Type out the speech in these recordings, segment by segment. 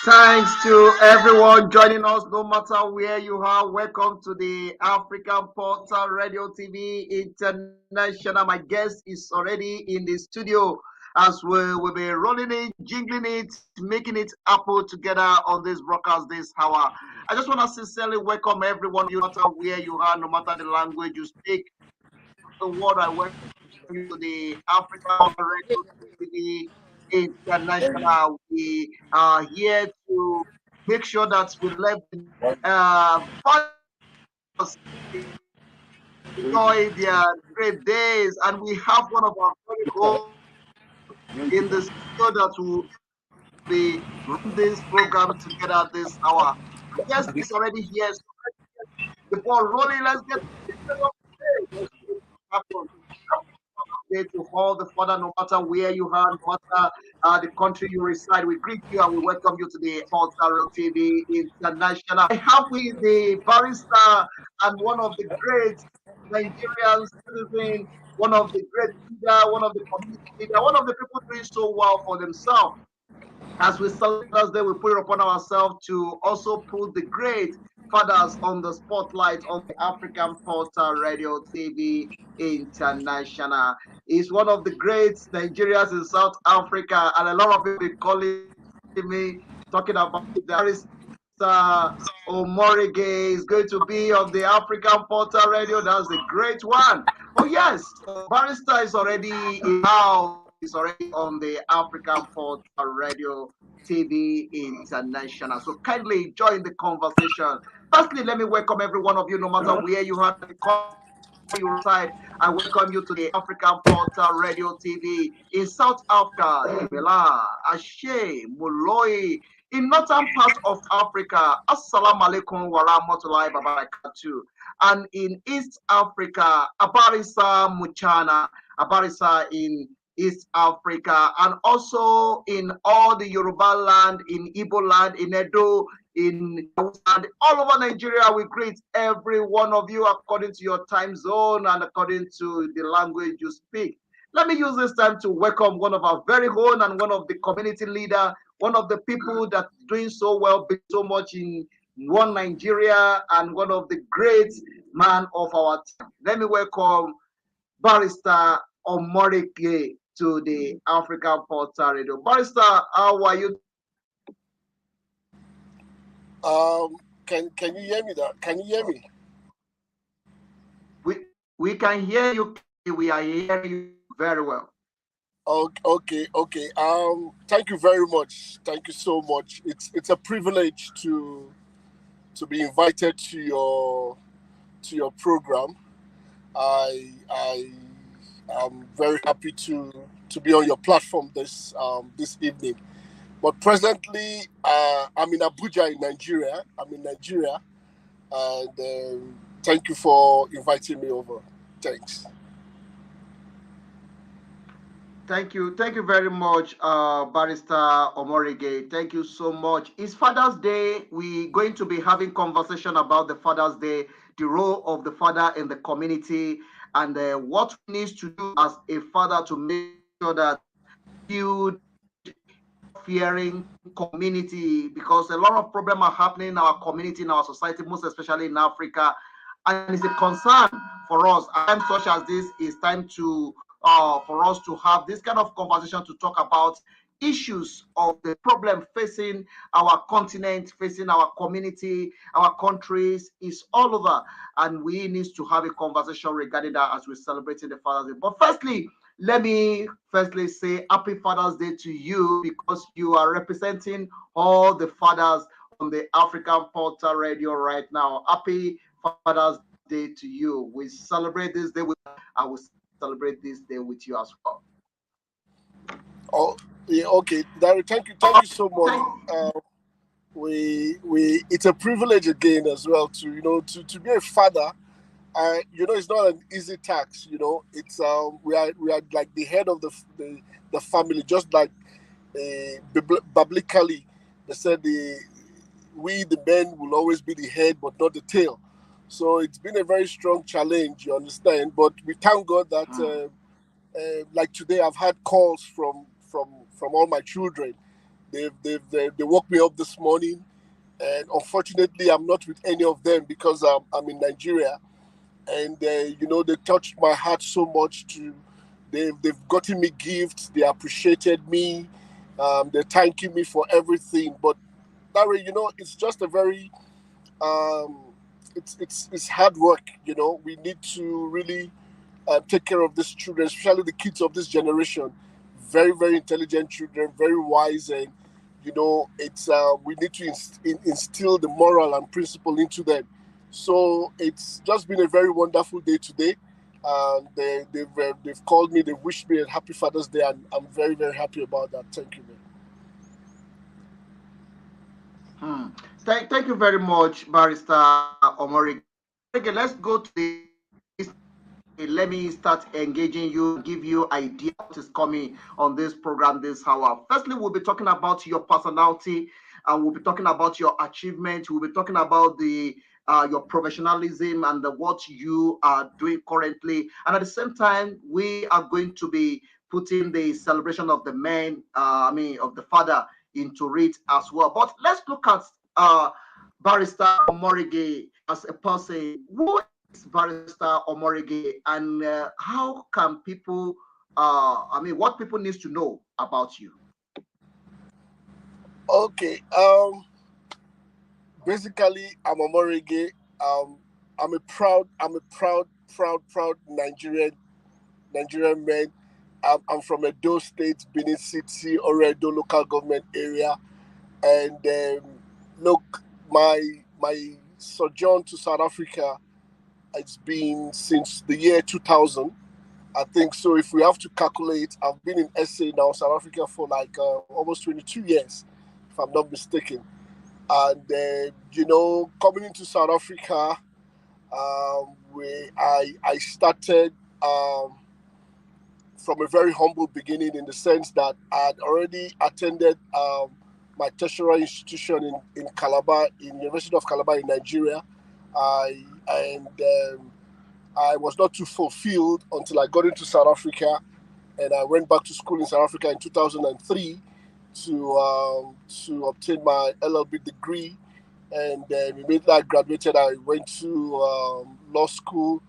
Thanks to everyone joining us, no matter where you are. Welcome to the African Portal Radio TV International. My guest is already in the studio as we will be rolling it, jingling it, making it happen together on this broadcast this hour. I just want to sincerely welcome everyone, no matter where you are, no matter the language you speak. The world, I welcome you to the African Radio TV International. We are here to make sure that we let farmers enjoy their great days, and we have one of our very own in the studio that will be run this program together this hour. Yes, it's already here. So the ball rolling. Let's get to all the father, no matter where you are, no matter the country you reside. We greet you and we welcome you to the Portal TV International. I have with the barrister and one of the great Nigerian citizen, one of the great leader, one of the community leader, one of the people doing so well for themselves. As we celebrate Thursday, we put it upon ourselves to also put the great fathers on the spotlight on the African Portal Radio TV International. He's one of the great Nigerians in South Africa, and a lot of people be calling me, talking about the barrister OMOREGIE is going to be on the African Portal Radio. That's a great one. Oh yes, barrister is already in house. He's already on the African Portal Radio TV International. So kindly join the conversation. Firstly, let me welcome every one of you, no matter where you are in the country you reside. I welcome you to the African Portal Radio TV in South Africa, Ibela, Ashe, Moloi, in northern part of Africa, Assalamu alaikum wa rahmatullahi wa barakatuh. And in East Africa, Abarisa Muchana, Abarisa in East Africa, and also in all the Yoruba land, in Igbo land, in Edo, in and all over Nigeria. We greet every one of you according to your time zone and according to the language you speak. Let me use this time to welcome one of our very own and one of the community leader, one of the people that's doing so well, so much in one Nigeria, and one of the great man of our time. Let me welcome Barrister OMOREGIE to the African Portal Radio. Barrister, how are you? Can you hear me? Can you hear me? We can hear you. We are hearing you very well. Okay. Thank you very much. Thank you so much. It's a privilege to be invited to your program. I am very happy to be on your platform this evening. But presently, I'm in Abuja, in Nigeria. And thank you for inviting me over. Thanks. Thank you very much, Barrister OMOREGIE. Thank you so much. It's Father's Day. We're going to be having conversation about the Father's Day, the role of the father in the community, and what we need to do as a father to make sure that build fearing community, because a lot of problems are happening in our community, in our society, most especially in Africa, and it's a concern for us. Times such as this is time to for us to have this kind of conversation to talk about issues of the problem facing our continent, facing our community, our countries, is all over, and we need to have a conversation regarding that as we're celebrating the Father's Day. But firstly, let me say Happy Father's Day to you, because you are representing all the fathers on the African Portal Radio right now. Happy Father's Day to you. We celebrate this day with, I will celebrate this day with you as well. Oh, yeah, okay, Dari, thank you so much. It's a privilege again as well to be a father. It's not an easy task. It's we are like the head of the family, just like biblically they said we the men will always be the head but not the tail. So it's been a very strong challenge, you understand. But we thank God that like today I've had calls from all my children. They woke me up this morning, and unfortunately I'm not with any of them because I'm in Nigeria. And they touched my heart so much. They've gotten me gifts. They appreciated me. They're thanking me for everything. But Larry, it's just a very it's hard work. We need to really take care of these children, especially the kids of this generation. Very, very intelligent children, very wise, and it's we need to instill the moral and principle into them. So it's just been a very wonderful day today. They've called me, they've wished me a happy Father's Day, and I'm very, very happy about that. Thank you, man. Thank you very much, Barrister OMOREGIE. Okay, let's go to the. Let me start engaging you, give you idea what is coming on this program this hour. Firstly, we'll be talking about your personality, and we'll be talking about your achievement. We'll be talking about your professionalism and what you are doing currently. And at the same time, we are going to be putting the celebration of the man, of the father into it as well. But let's look at Barrister OMOREGIE as a person. Who is Barrister OMOREGIE, and how can people, what people need to know about you? Okay. Basically, I'm a OMOREGIE. I'm a proud Nigerian man. I'm from Edo State, Benin City, Oredo local government area, and look, my sojourn to South Africa, it's been since the year 2000. I think so. If we have to calculate, I've been in SA now, South Africa, for like almost 22 years, if I'm not mistaken. And coming into South Africa, where I started from a very humble beginning, in the sense that I had already attended my tertiary institution in Calabar, in University of Calabar in Nigeria. And I was not too fulfilled until I got into South Africa, and I went back to school in South Africa in 2003 to obtain my LLB degree. And immediately I graduated, I went to law school,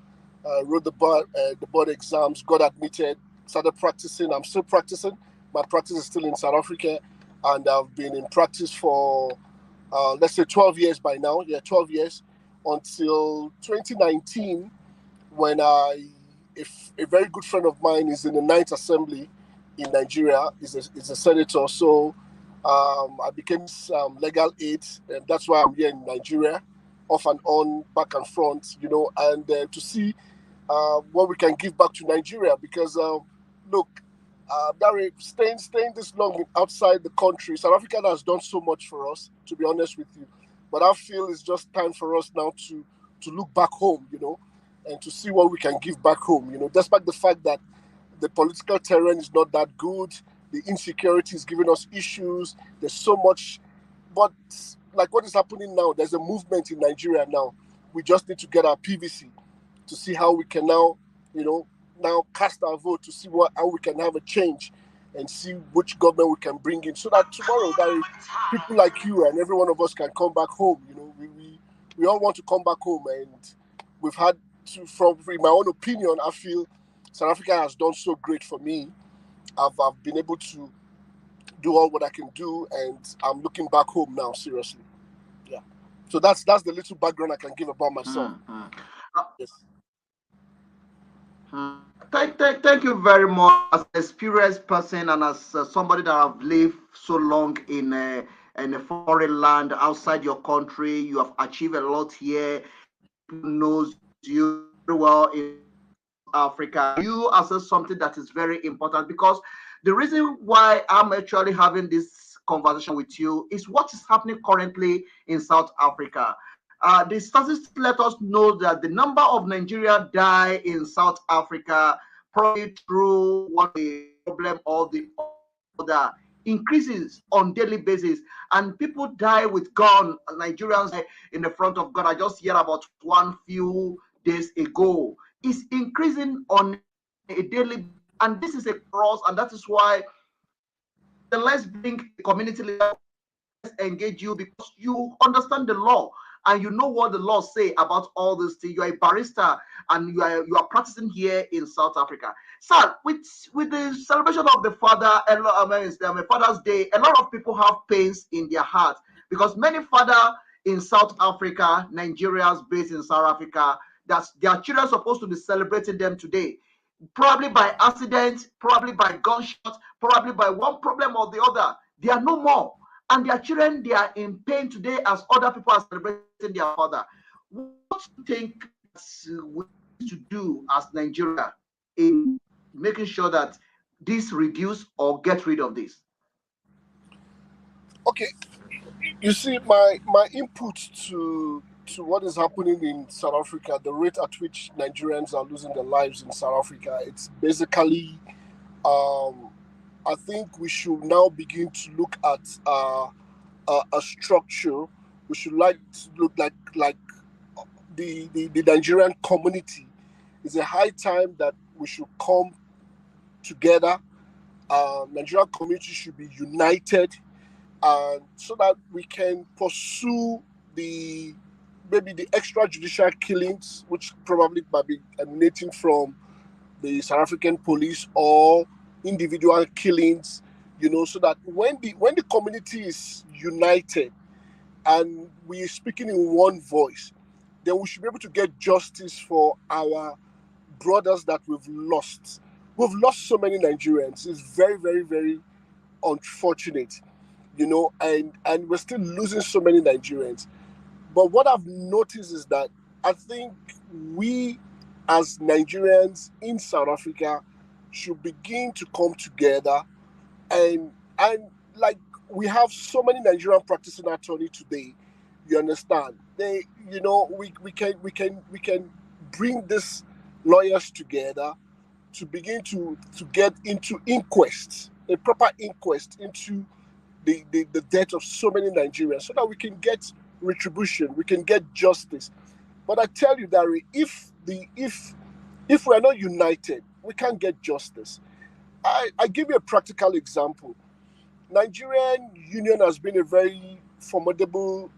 wrote the board exams, got admitted, started practicing. I'm still practicing. My practice is still in South Africa, and I've been in practice for let's say 12 years by now. Yeah, 12 years, until 2019, when a very good friend of mine is in the Ninth Assembly in Nigeria, is a senator. So I became legal aid, and that's why I'm here in Nigeria, off and on, back and front, and to see what we can give back to Nigeria. Because look, Barry, staying this long outside the country, South Africa has done so much for us, to be honest with you. But I feel it's just time for us now to look back home, and to see what we can give back home, despite the fact that the political terrain is not that good, the insecurity is giving us issues, there's so much. But like what is happening now, there's a movement in Nigeria now. We just need to get our PVC to see how we can now, now cast our vote to see how we can have a change, and see which government we can bring in, so that tomorrow that people like you and every one of us can come back home. We all want to come back home, and we've had to, from in my own opinion, I feel South Africa has done so great for me. I've been able to do all what I can do, and I'm looking back home now, seriously. Yeah. So that's the little background I can give about myself. Yes. Thank you very much. As an experienced person, and as somebody that have lived so long in a foreign land outside your country, you have achieved a lot here. People knows you very well in South Africa. You assess something that is very important, because the reason why I'm actually having this conversation with you is what is happening currently in South Africa. The statistics let us know that the number of Nigerians die in South Africa, probably through one problem or the other, increases on daily basis, and people die with gun. Nigerians die in the front of gun. I just hear about one few days ago. It's increasing on a daily, and this is a cross, and that is why let's bring a community leader, engage you, because you understand the law and you know what the law say about all this thing. You are a barrister, and you are practicing here in South Africa. Sir, with the celebration of the Father's Day, a lot of people have pains in their heart, because many father in South Africa, Nigerians based in South Africa, that their children are supposed to be celebrating them today, probably by accident, probably by gunshot, probably by one problem or the other. They are no more. And their children, they are in pain today as other people are celebrating their father. What do you think we need to do as Nigeria in making sure that this reduce or get rid of this? Okay. You see, my input to what is happening in South Africa, the rate at which Nigerians are losing their lives in South Africa, it's basically, I think we should now begin to look at a structure. We should look like the Nigerian community. It's a high time that we should come together. Nigerian community should be united, so that we can pursue the maybe the extrajudicial killings, which probably might be emanating from the South African police, or individual killings, so that when the community is united and we are speaking in one voice, then we should be able to get justice for our brothers that we've lost. We've lost so many Nigerians. It's very, very, very unfortunate, and we're still losing so many Nigerians. But what I've noticed is that I think we as Nigerians in South Africa should begin to come together, and like, we have so many Nigerian practicing attorney today. You understand? We can bring these lawyers together to begin to get into inquest, a proper inquest into the death of so many Nigerians, so that we can get retribution, we can get justice. But I tell you, Dari, if we're not united, we can't get justice. I give you a practical example. Nigerian Union has been a very formidable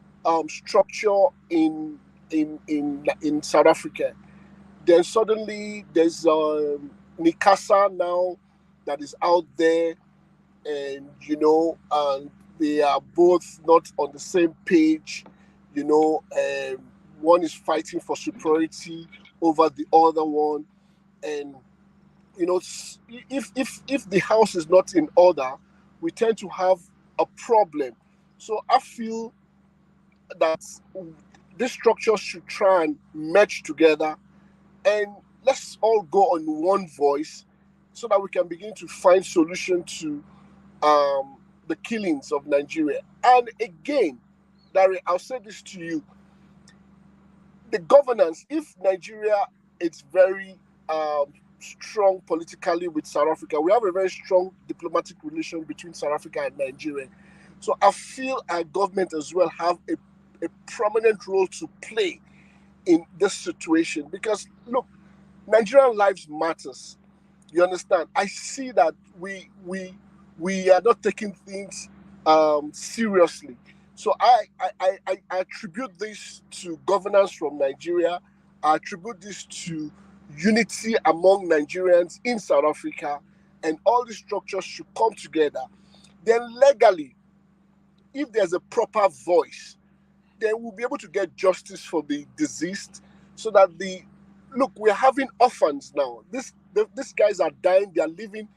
structure in South Africa. Then suddenly there's Nikasa now that is out there, and they are both not on the same page. One is fighting for superiority over the other one, and if the house is not in order, we tend to have a problem. So I feel that these structures should try and merge together, and let's all go on one voice, so that we can begin to find solution to the killings of Nigeria. And again, Larry, I'll say this to you: the governance, if Nigeria is very strong politically with South Africa, we have a very strong diplomatic relation between South Africa and Nigeria. So I feel our government as well have a prominent role to play in this situation, because look, Nigerian lives matters. You understand? I see that we are not taking things seriously. So I attribute this to governance from Nigeria. I attribute this to unity among Nigerians in South Africa, and all these structures should come together. Then legally, if there's a proper voice, then we'll be able to get justice for the deceased, so that we're having orphans now. These guys are dying. They are leaving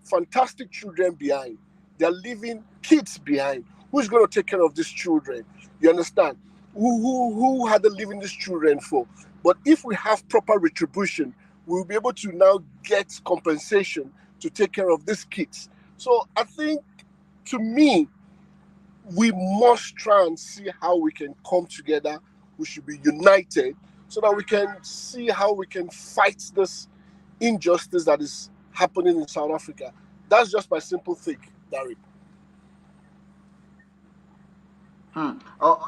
fantastic children behind. They are leaving kids behind. Who's going to take care of these children? You understand? Who had to leaving these children for? But if we have proper retribution, we'll be able to now get compensation to take care of these kids. So I think, to me, we must try and see how we can come together. We should be united, so that we can see how we can fight this injustice that is happening in South Africa. That's just my simple thing, Darren.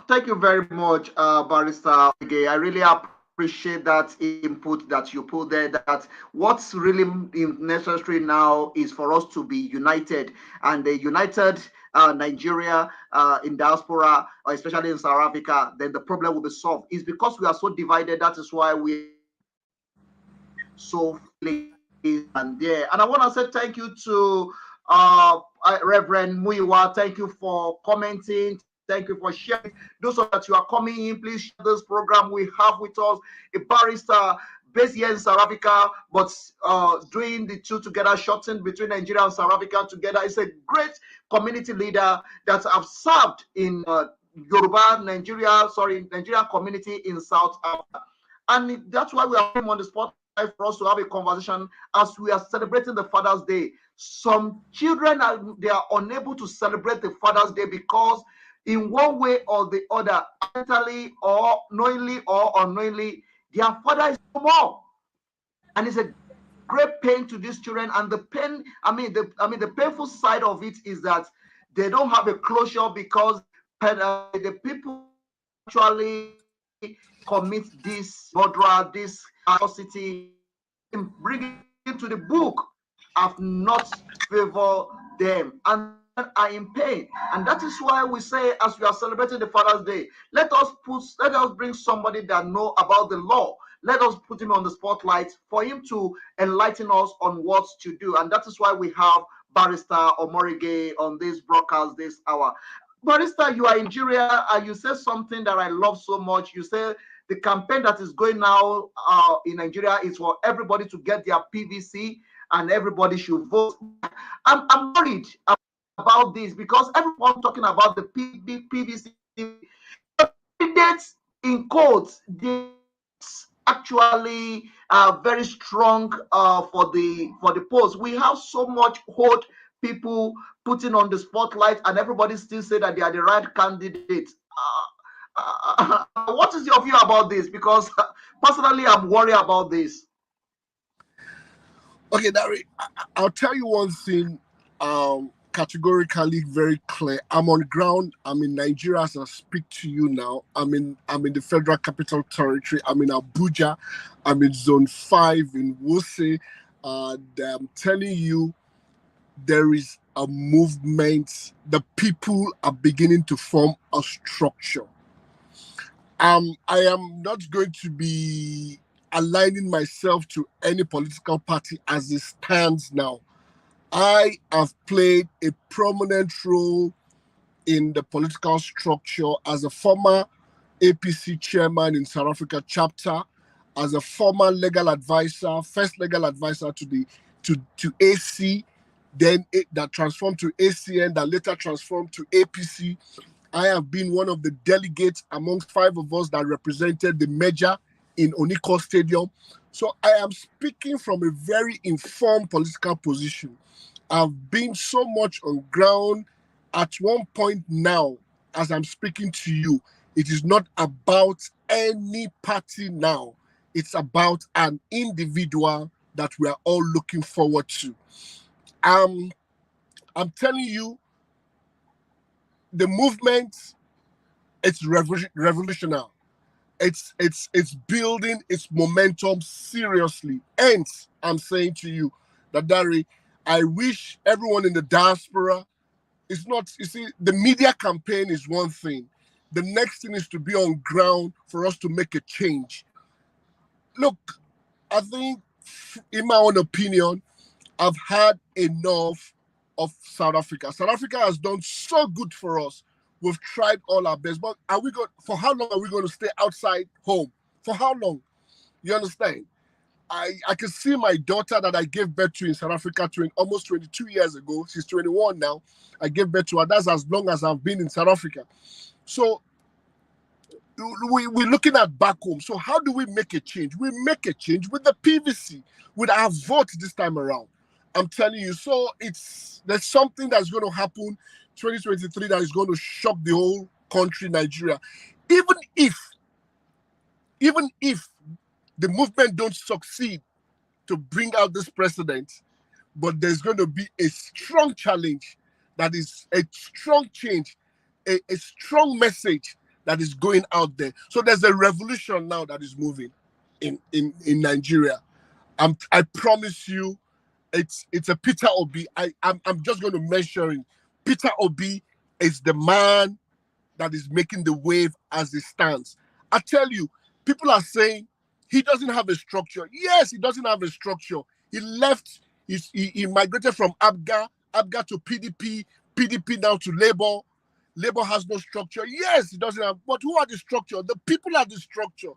Thank you very much, Barrister Oge. I really appreciate that input that you put there. That what's really necessary now is for us to be united, and the united Nigeria in diaspora, or especially in South Africa, then the problem will be solved. It's because we are so divided. That is why we so and there. And I want to say thank you to Reverend Muiwa. Thank you for commenting. Thank you for sharing. Those of that you are coming in, please share this program. We have with us a barrister based here in South Africa, but doing the two together, shortened between Nigeria and South Africa together. It's a great community leader that have served in Nigerian community in South Africa. And that's why we are putting on the spotlight for us to have a conversation as we are celebrating the Father's Day. Some children they are unable to celebrate the Father's Day because in one way or the other, accidentally or knowingly or unknowingly, their father is no more. And it's a great pain to these children. And the pain, the painful side of it is that they don't have a closure, because the people actually commit this murder, this atrocity, bring it to the book, have not favored them. And are in pain. And that is why we say, as we are celebrating the Father's Day, let us bring somebody that know about the law. Let us put him on the spotlight for him to enlighten us on what to do. And that is why we have Barrister OMOREGIE on this broadcast this hour. Barrister, you are in Nigeria and you said something that I love so much. You say the campaign that is going now in Nigeria is for everybody to get their PVC and everybody should vote. I'm worried about this because everyone talking about the PVC candidates in quotes, they actually very strong for the post. We have so much hot people putting on the spotlight, and everybody still say that they are the right candidate. What is your view about this? Because personally, I'm worried about this. Okay, Dari, I'll tell you one thing categorically very clear. I'm on ground. I'm in Nigeria as I speak to you now. I'm in the Federal Capital Territory. I'm in Abuja. I'm in Zone 5 in Wuse. I'm telling you, there is a movement. The people are beginning to form a structure. I am not going to be aligning myself to any political party as it stands now. I have played a prominent role in the political structure as a former APC chairman in South Africa chapter, as a former legal advisor, first legal advisor to AC, then that transformed to ACN, that later transformed to APC. I have been one of the delegates amongst 5 of us that represented the merger in Oniko Stadium. So I am speaking from a very informed political position. I've been so much on ground. At one point now, as I'm speaking to you, it is not about any party now. It's about an individual that we are all looking forward to. I'm telling you, the movement, it's revolutionary. It's building its momentum seriously. Hence, I'm saying to you that, Dari, I wish everyone in the diaspora, it's not, you see, the media campaign is one thing. The next thing is to be on ground for us to make a change. Look, I think, in my own opinion, I've had enough of South Africa. South Africa has done so good for us. We've tried all our best, but for how long are we going to stay outside home? For how long? You understand? I can see my daughter that I gave birth to in South Africa almost 22 years ago. She's 21 now. I gave birth to her. That's as long as I've been in South Africa. So we're looking at back home. So how do we make a change? We make a change with the PVC, with our vote this time around. I'm telling you. So there's something that's going to happen 2023 that is going to shock the whole country, Nigeria. Even if the movement don't succeed to bring out this precedent, but there's going to be a strong challenge, that is a strong change, a strong message that is going out there. So there's a revolution now that is moving in Nigeria. I promise you, it's a Peter Obi. I'm just going to mention it. Peter Obi is the man that is making the wave as it stands. I tell you, people are saying he doesn't have a structure. Yes, he doesn't have a structure. He left, he migrated from ABGA to PDP, PDP now to Labour. Labour has no structure. Yes, he doesn't have, but who are the structure? The people are the structure.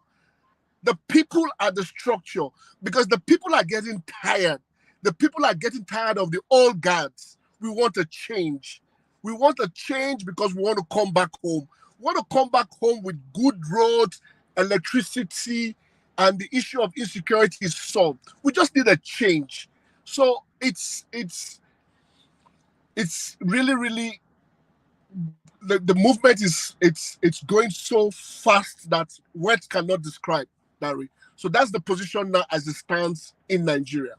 The people are the structure, because the people are getting tired. The people are getting tired of the old guards. We want a change. We want a change because we want to come back home. We want to come back home with good roads, electricity, and the issue of insecurity is solved. We just need a change. So it's really, really, the movement is it's going so fast that words cannot describe, Larry. So that's the position now as it stands in Nigeria.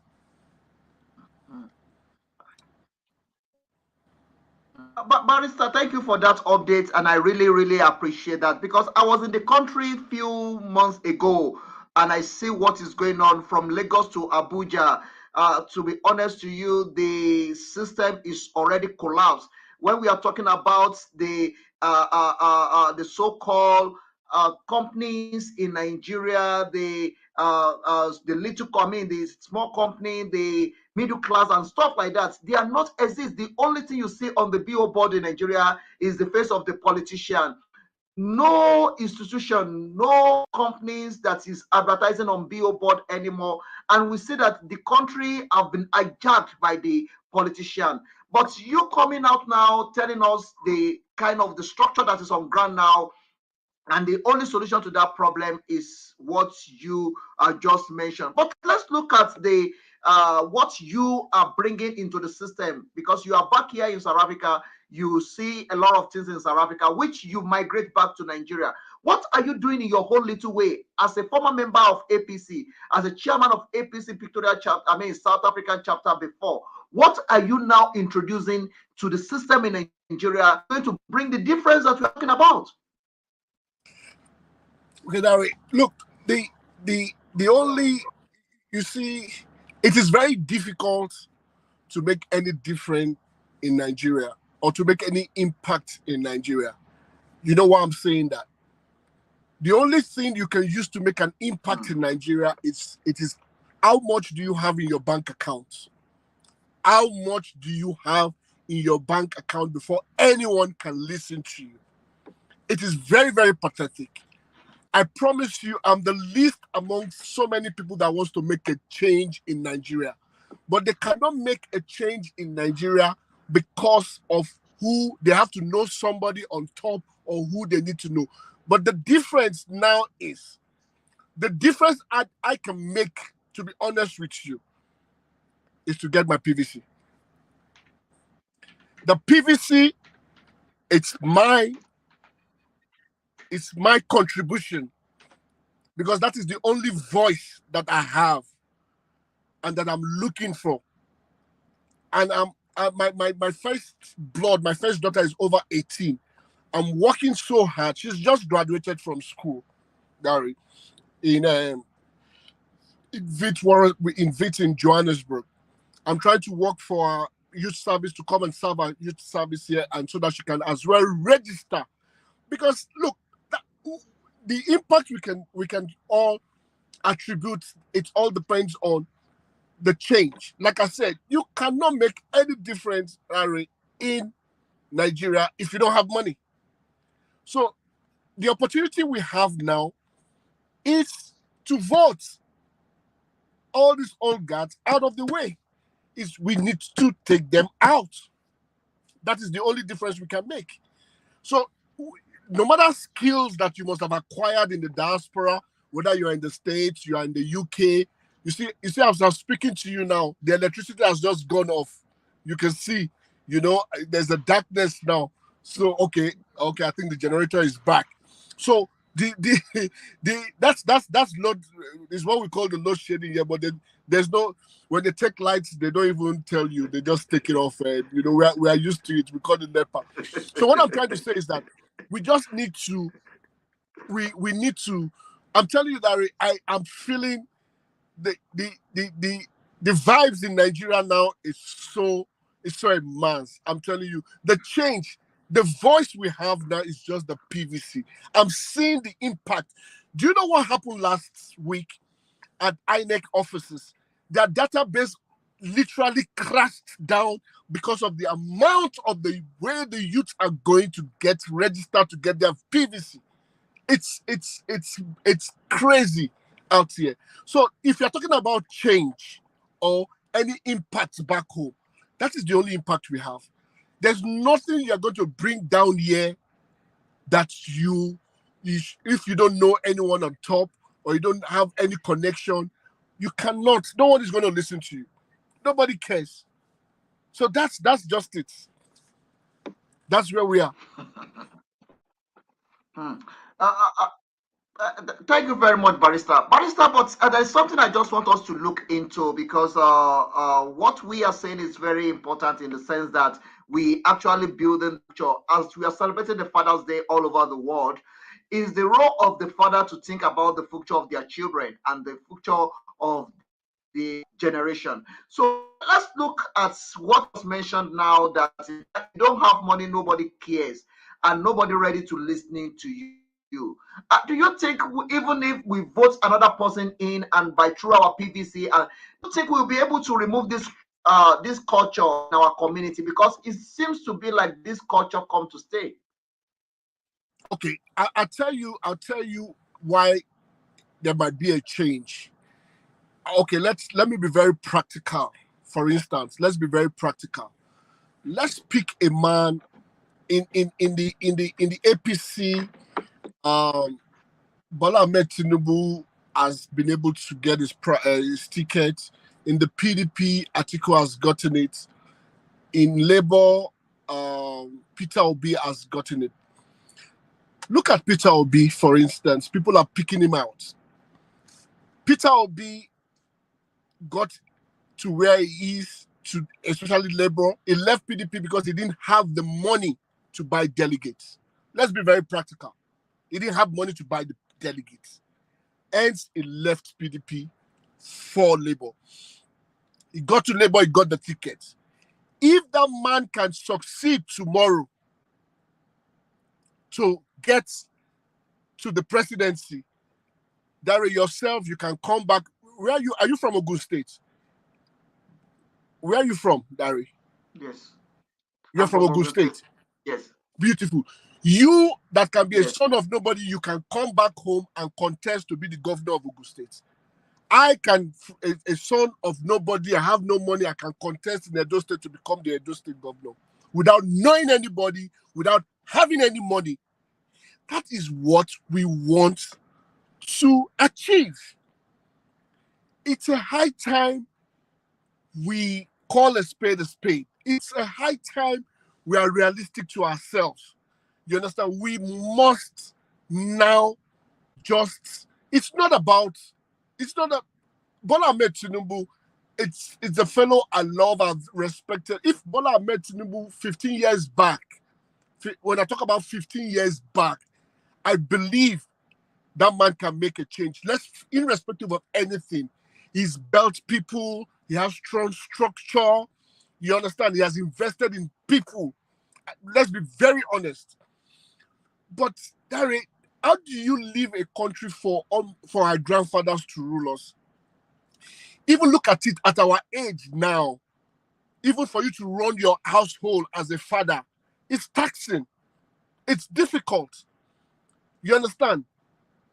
But Barrister, thank you for that update, and I really, really appreciate that, because I was in the country a few months ago, and I see what is going on from Lagos to Abuja. To be honest to you, the system is already collapsed. when we are talking about the so-called companies in Nigeria, the little, I mean, the small company, the middle class and stuff like that, they are not exist. The only thing you see on the billboard in Nigeria is the face of the politician. No institution, no companies that is advertising on billboard anymore. And we see that the country have been hijacked by the politician. But you coming out now telling us the kind of the structure that is on ground now, and the only solution to that problem is what you just mentioned. But let's look at the what you are bringing into the system, because you are back here in South Africa. You see a lot of things in South Africa, which you migrate back to Nigeria. What are you doing in your whole little way as a former member of APC, as a chairman of APC Victoria chapter, I mean South African chapter before? What are you now introducing to the system in Nigeria going to bring the difference that we're talking about? Okay, Larry, look, the only, you see, it is very difficult to make any difference in Nigeria or to make any impact in Nigeria. You know why I'm saying that? The only thing you can use to make an impact in Nigeria is how much do you have in your bank account? How much do you have in your bank account before anyone can listen to you? It is very, very pathetic. I promise you, I'm the least among so many people that wants to make a change in Nigeria. But they cannot make a change in Nigeria because of who they have to know, somebody on top, or who they need to know. But the difference now is, the difference I can make, to be honest with you, is to get my PVC. The PVC, it's my contribution, because that is the only voice that I have and that I'm looking for. And my first blood, my first daughter is over 18. I'm working so hard. She's just graduated from school, Gary, in VIT in Johannesburg. I'm trying to work for our youth service to come and serve our youth service here, and so that she can as well register. Because look, the impact we can all attribute, it all depends on the change. Like I said, you cannot make any difference, Larry, in Nigeria if you don't have money. So the opportunity we have now is to vote all these old guards out of the way. We need to take them out. That is the only difference we can make. So no matter skills that you must have acquired in the diaspora, whether you're in the States, you are in the UK, you see, as I'm speaking to you now, the electricity has just gone off. You can see, there's a darkness now. So okay, I think the generator is back. So that's load is what we call the load shedding here. But there's no, when they take lights, they don't even tell you. They just take it off. We are used to it. We call it NEPA. So what I'm trying to say is that we just need to. We need to. I'm telling you that I'm feeling the vibes in Nigeria now is so immense. I'm telling you, the change, the voice we have now is just the PVC. I'm seeing the impact. Do you know what happened last week at INEC offices? Their database literally crashed down because of the amount of the way the youth are going to get registered to get their PVC. It's crazy out here. So if you're talking about change or any impact back home, that is the only impact we have. There's nothing you're going to bring down here that if you don't know anyone on top or you don't have any connection, you cannot. No one is going to listen to you. Nobody cares. So that's just it. That's where we are. Thank you very much, Barrister. Barrister, but there's something I just want us to look into, because what we are saying is very important in the sense that we actually building future. As we are celebrating the Father's Day all over the world, is the role of the father to think about the future of their children and the future of the generation. So let's look at what was mentioned now, that if you don't have money, nobody cares, and nobody ready to listening to you. Do you think even if we vote another person in and by through our PVC, do you think we'll be able to remove this culture in our community? Because it seems to be like this culture come to stay. Okay, I'll tell you why there might be a change. Okay, let me be very practical. For instance, let's be very practical. Let's pick a man in the APC. Bola Ahmed Tinubu has been able to get his ticket. In the PDP, Atiku has gotten it. In Labour, Peter Obi has gotten it. Look at Peter Obi, for instance. People are picking him out. Peter Obi got to where he is, to especially Labour. He left PDP because he didn't have the money to buy delegates. Let's be very practical. He didn't have money to buy the delegates. Hence, he left PDP for Labour. He got to Labour, he got the ticket. If that man can succeed tomorrow to get to the presidency, Dari, yourself, you can come back. Where are you from Ogun State? Where are you from, Dari? Yes. You're from Ogun State. Yes. Beautiful. You that can be a son of nobody, you can come back home and contest to be the governor of Ogun State. I can, a son of nobody, I have no money, I can contest in Edo State to become the Edo State governor without knowing anybody, without having any money. That is what we want to achieve. It's a high time we call a spade a spade. It's a high time we are realistic to ourselves. You understand? We must now just, Bola Ahmed Tinubu, it's a fellow I love and respected. If Bola Ahmed Tinubu 15 years back, when I talk about 15 years back, I believe that man can make a change. Irrespective of anything, he's built people, he has strong structure, you understand? He has invested in people. Let's be very honest. But, Dari, how do you leave a country for our grandfathers to rule us? Even look at it at our age now. Even for you to run your household as a father, it's taxing. It's difficult. You understand?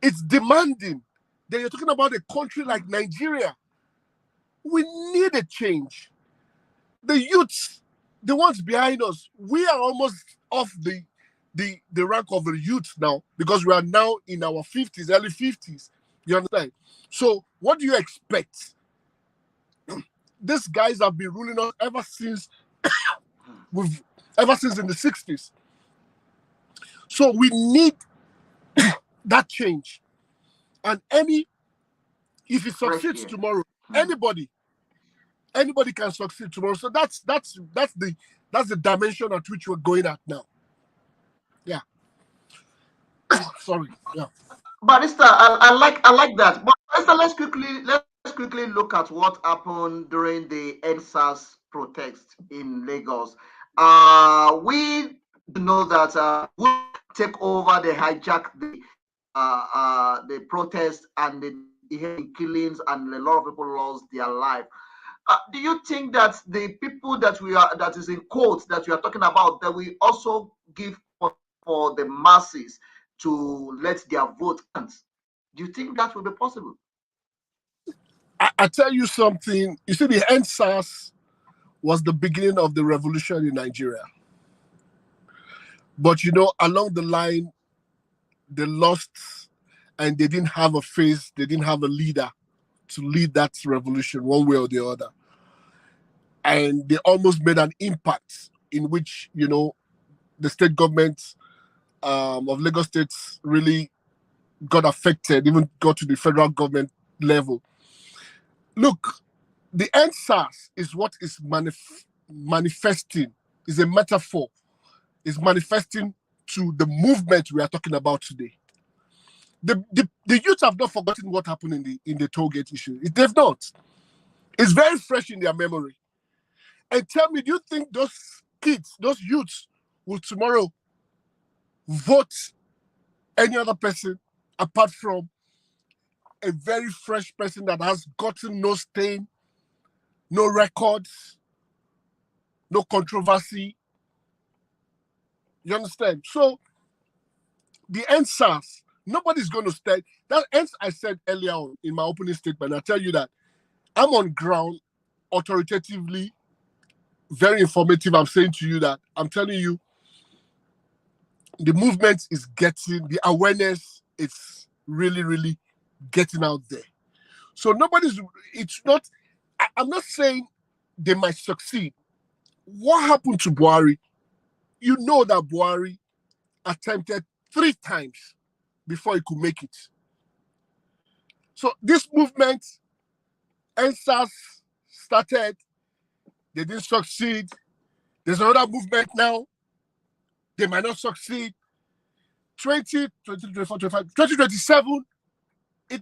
It's demanding. Then you're talking about a country like Nigeria. We need a change. The youths, the ones behind us, we are almost off the rank of the youth now because we are now in our 50s, early 50s. You understand? So what do you expect? These guys have been ruling us ever since in the 60s. So we need that change. And if it succeeds tomorrow, anybody can succeed tomorrow. So that's the dimension at which we're going at now. Yeah. Sorry. Yeah. Barrister, I like that. But Barrister, let's quickly look at what happened during the NSAS protest in Lagos. We know that we take over, they hijack the protest, and the killings, and a lot of people lost their life. Do you think that the people that is in quotes that we are talking about, that we also give for the masses to let their vote count? Do you think that will be possible? I tell you something. You see, the NSAS was the beginning of the revolution in Nigeria. But along the line, they lost, and they didn't have a face, they didn't have a leader to lead that revolution one way or the other. And they almost made an impact in which, the state government of Lagos State really got affected, even got to the federal government level. Look, the NSAS is what is manifesting, is a metaphor, is manifesting to the movement we are talking about today. The youth have not forgotten what happened in the toll gate issue. They've not. It's very fresh in their memory. And tell me, do you think those kids, those youths, will tomorrow vote any other person apart from a very fresh person that has gotten no stain, no records, no controversy? You understand? So the NSAS, nobody's going to stay. That ends, I said earlier on in my opening statement. I tell you that I'm on ground authoritatively, very informative. I'm saying to you that I'm telling you the movement is getting, the awareness is really, really getting out there. So it's not, I'm not saying they might succeed. What happened to Buhari? You know that Buhari attempted 3 times before he could make it. So this movement, NSAS started, they didn't succeed. There's another movement now, they might not succeed. 2027, it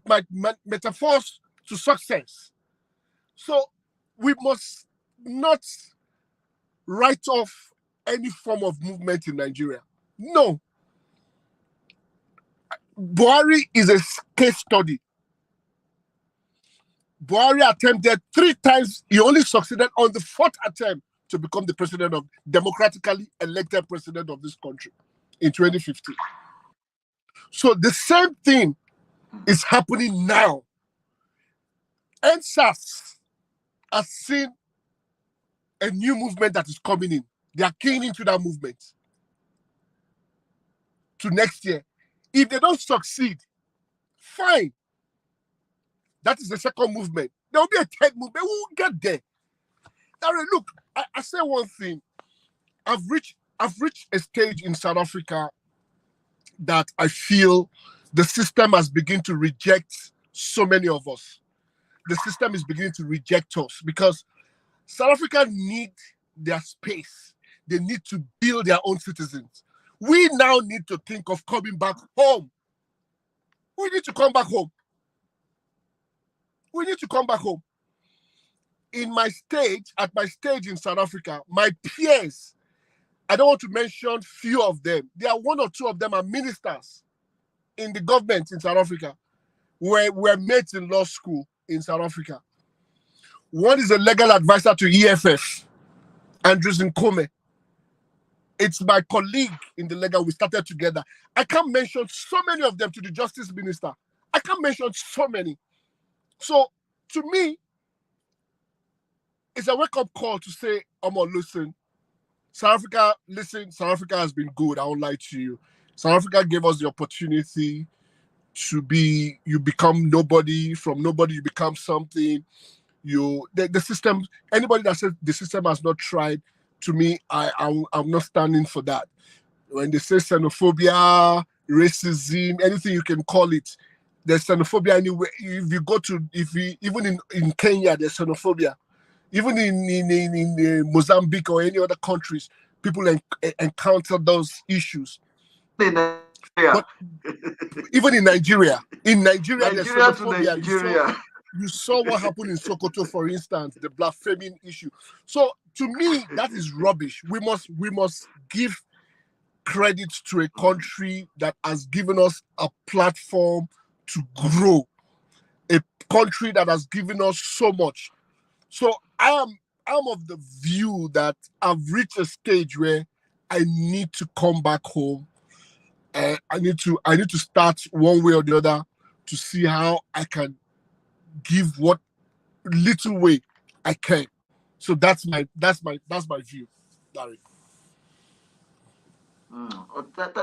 might metamorphose to success. So we must not write off any form of movement in Nigeria. No. Buhari is a case study. Buhari attempted 3 times. He only succeeded on the 4th attempt to become the democratically elected president of this country in 2015. So the same thing is happening now. NSAS has seen a new movement that is coming in. They are keying into that movement to next year. If they don't succeed, fine. That is the second movement. There will be a third movement. We will get there. Darren, look, I say one thing. I've reached a stage in South Africa that I feel the system has begun to reject so many of us. The system is beginning to reject us because South Africa need their space. They need to build their own citizens. We now need to think of coming back home. We need to come back home. We need to come back home. At my stage in South Africa, my peers, I don't want to mention few of them. There are 1 or 2 of them are ministers in the government in South Africa. We're mates in law school in South Africa. One is a legal advisor to EFF, Andrews Nkome. It's my colleague in the legal. We started together. I can't mention so many of them to the justice minister. I can't mention so many. So to me, it's a wake-up call to say, listen, South Africa has been good. I won't lie to you. South Africa gave us the opportunity you become nobody. From nobody, you become something. The system, anybody that says the system has not tried, to me, I'm not standing for that. When they say xenophobia, racism, anything you can call it, there's xenophobia anywhere. Even in Kenya, there's xenophobia. Even in Mozambique or any other countries, people encounter those issues. But even in Nigeria, there's xenophobia. You saw what happened in Sokoto, for instance, the blaspheming issue. So to me, that is rubbish. We must give credit to a country that has given us a platform to grow, a country that has given us so much. So I'm of the view that I've reached a stage where I need to come back home. I need to start one way or the other to see how I can give what little way I can. So that's my view, Larry.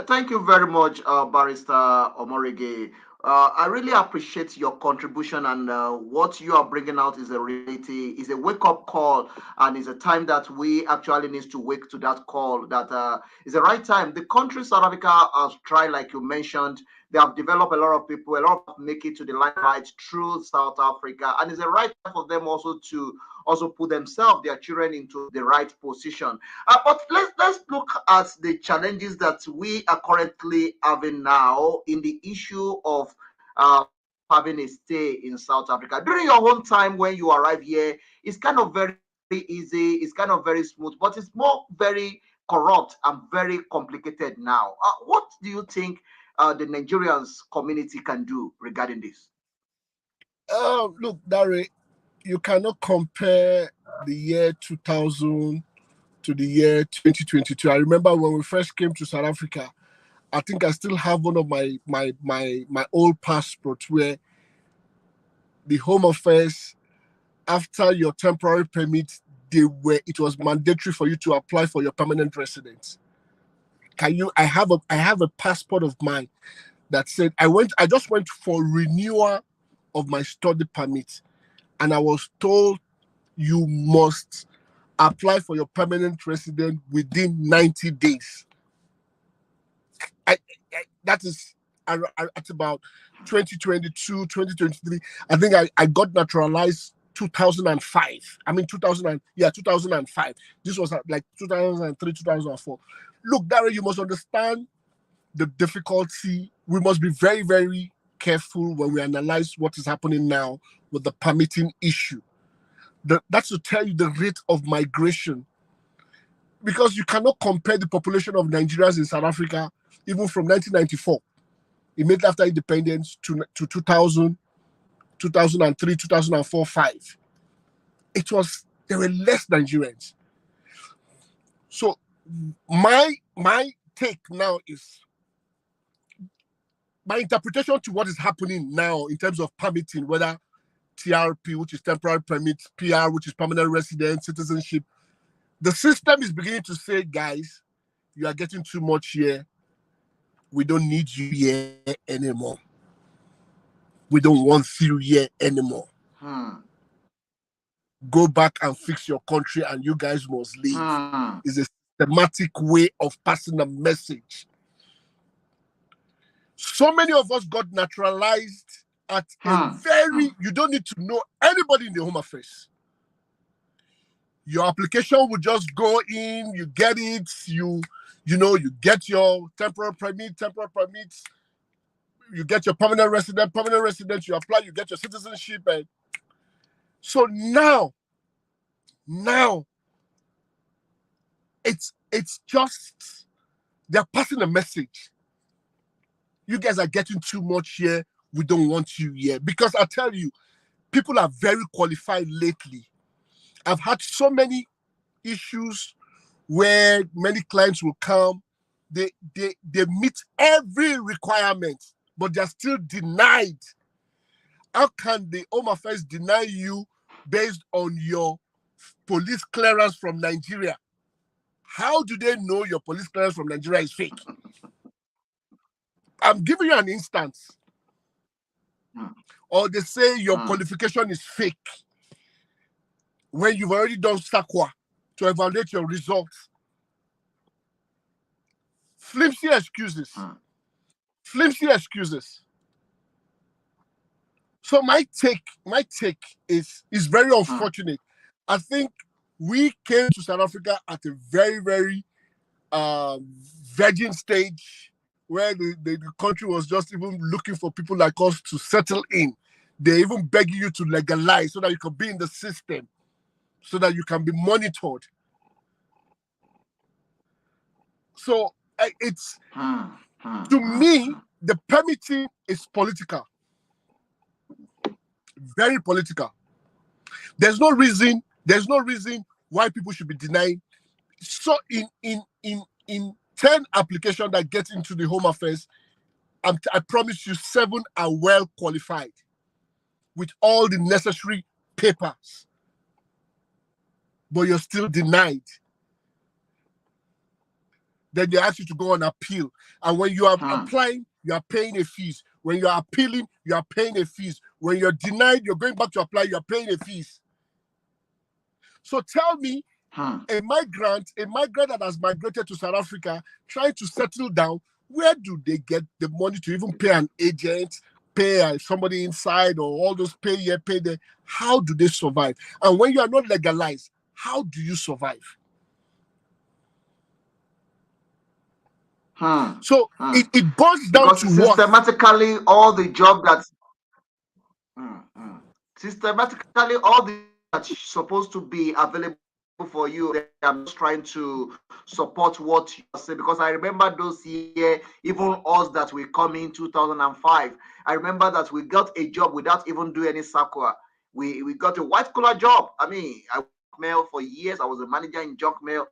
Thank you very much, Barrister OMOREGIE. I really appreciate your contribution, and what you are bringing out is a reality, is a wake-up call, and is a time that we actually need to wake to that call. That is the right time. The country South Africa has tried, like you mentioned. They have developed a lot of people, a lot of make it to the limelight through South Africa, and it's the right time for them also to put themselves, their children, into the right position. But let's look at the challenges that we are currently having now in the issue of having a stay in South Africa. During your own time when you arrive here, it's kind of very easy, it's kind of very smooth, but it's more very corrupt and very complicated now. What do you think the Nigerians community can do regarding this? Look, Dari, you cannot compare the year 2000 to the year 2022. I remember when we first came to South Africa, I think I still have one of my old passports where the Home Affairs, after your temporary permit, it was mandatory for you to apply for your permanent residence. I have a passport of mine that said I just went for renewal of my study permit, and I was told you must apply for your permanent residence within 90 days. That is at about 2022, 2023. I think I got naturalized 2005. I mean 2005. This was like 2003, 2004. Look, Darren, you must understand the difficulty. We must be very, very careful when we analyze what is happening now with the permitting issue. That's to tell you the rate of migration, because you cannot compare the population of Nigerians in South Africa even from 1994, immediately after independence, to 2000, 2003, 2004, 5. There were less Nigerians. So my take now is, my interpretation to what is happening now in terms of permitting, whether TRP, which is temporary permit, PR, which is permanent residence, citizenship, the system is beginning to say, guys, you are getting too much here. We don't need you here anymore. We don't want you here anymore. Go back and fix your country and you guys must leave. It's a systematic way of passing a message. So many of us got naturalized at a very, you don't need to know anybody in the Home Affairs. Your application will just go in, you get it, you get your temporary permit, you get your permanent resident, you apply, you get your citizenship. And so now, it's just, they're passing a message. You guys are getting too much here. We don't want you here. Because I tell you, people are very qualified lately. I've had so many issues where many clients will come. They meet every requirement, but they're still denied. How can the Home Affairs deny you based on your police clearance from Nigeria? How do they know your police clearance from Nigeria is fake? I'm giving you an instance. Or they say your qualification is fake when you've already done SAQA to evaluate your results. Flimsy excuses. So my take is very unfortunate. I think we came to South Africa at a very, very virgin stage, where the country was just even looking for people like us to settle in. They even begging you to legalize so that you can be in the system, so that you can be monitored. So it's, to me, the permitting is political. Very political. There's no reason why people should be denied. So in 10 applications that get into the Home Affairs, I promise you 7 are well qualified with all the necessary papers, but you're still denied. Then they ask you to go on appeal, and when you are applying, you are paying a fees. When you are appealing, you are paying a fees. When you're denied, you're going back to apply, you are paying a fees. So tell me, a migrant that has migrated to South Africa, trying to settle down, where do they get the money to even pay an agent, pay somebody inside, or all those pay here, pay there? How do they survive? And when you are not legalized, how do you survive? So it boils down because to systematically all the job that systematically all the that's supposed to be available for you. I'm just trying to support what you say because I remember those years, even us that we come in 2005. I remember that we got a job without even doing any circular. We got a white collar job. I mean, I worked mail for years. I was a manager in junk mail.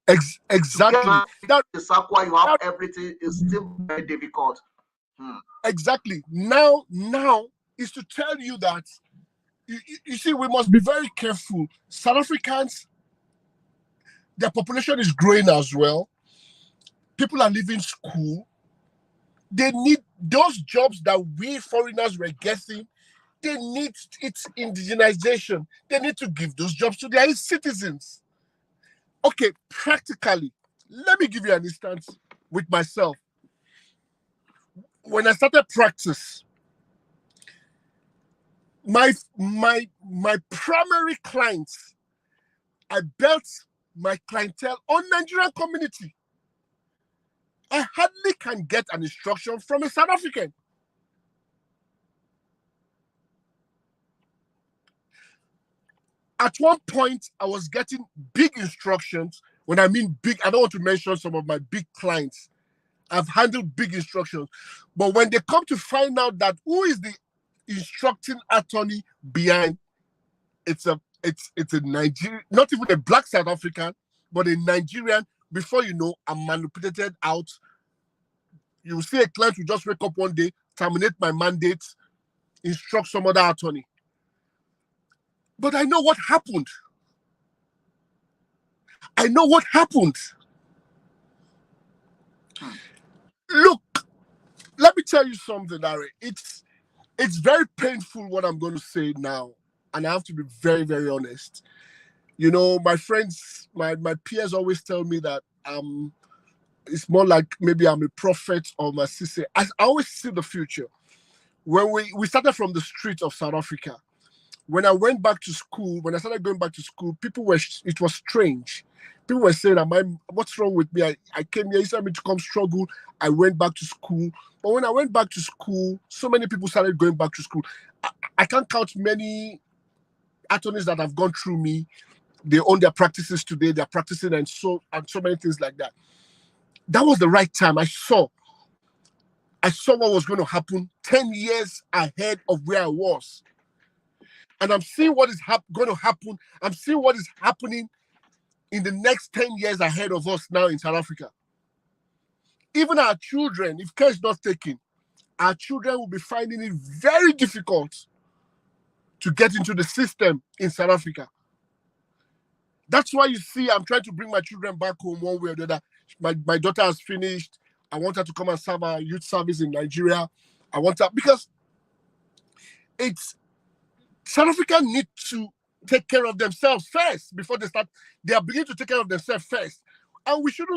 Exactly. To get the circular, you have everything. Is still very difficult. Exactly. Now is to tell you that you see, we must be very careful. South Africans, their population is growing as well. People are leaving school. They need those jobs that we foreigners were getting. They need its indigenization. They need to give those jobs to their citizens. Okay, practically, let me give you an instance with myself. When I started practice, my primary clients, I built my clientele on Nigerian community. I hardly can get an instruction from a South African. At one point, I was getting big instructions. When I mean big, I don't want to mention some of my big clients. I've handled big instructions. But when they come to find out that who is the instructing attorney behind, it's a Nigerian, not even a black South African, but a Nigerian. Before you know, I'm manipulated out. You see a client who just wake up one day, terminate my mandate, instruct some other attorney. But I know what happened. I know what happened. Look, let me tell you something, Larry. It's very painful what I'm going to say now. And I have to be very, very honest. You know, my friends, my peers always tell me that it's more like maybe I'm a prophet or my sister. I always see the future. When we started from the streets of South Africa, when I went back to school, when I started going back to school, it was strange. People were saying, what's wrong with me? I came here, you said me to come struggle. I went back to school. But when I went back to school, so many people started going back to school. I can't count many attorneys that have gone through me. They own their practices today. They're practicing and so many things like that. That was the right time. I saw what was going to happen 10 years ahead of where I was. And I'm seeing what is going to happen. I'm seeing what is happening in the next 10 years ahead of us now in South Africa. Even our children, if care is not taken, our children will be finding it very difficult to get into the system in South Africa. That's why you see I'm trying to bring my children back home one way or the other. My daughter has finished. I want her to come and serve our youth service in Nigeria. I want her, because South Africa need to take care of themselves first before they start. They are beginning to take care of themselves first. And we should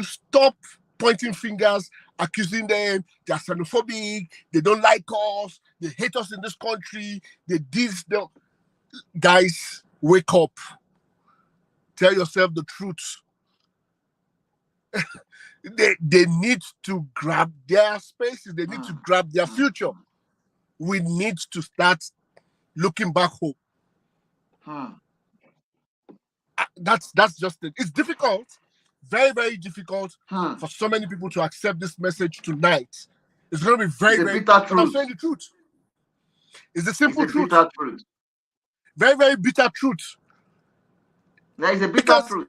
stop pointing fingers, accusing them. They are xenophobic. They don't like us. They hate us in this country. They them. Guys, wake up. Tell yourself the truth. They need to grab their spaces. They need to grab their future. We need to start looking back home. That's just it. It's difficult, very, very difficult for so many people to accept this message tonight. It's going to be very, very bitter. But I'm saying the truth. It's the simple truth. Bitter truth. Very, very bitter truth. There is a bitter truth.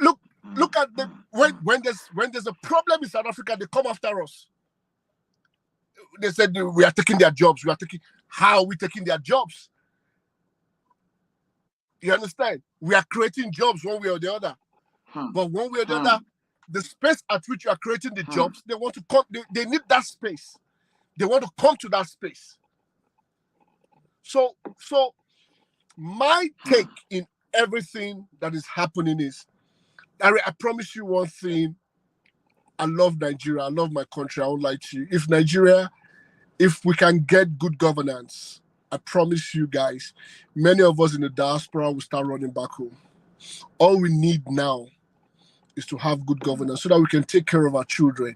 Look at when there's a problem in South Africa, they come after us. They said we are taking their jobs. How are we taking their jobs? You understand? We are creating jobs one way or the other. But one way or the other, the space at which you are creating the jobs, they want to come. They need that space. They want to come to that space. So my take in everything that is happening is, I promise you one thing. I love Nigeria. I love my country. I won't lie to you. If we can get good governance, I promise you guys, many of us in the diaspora will start running back home. All we need now is to have good governance so that we can take care of our children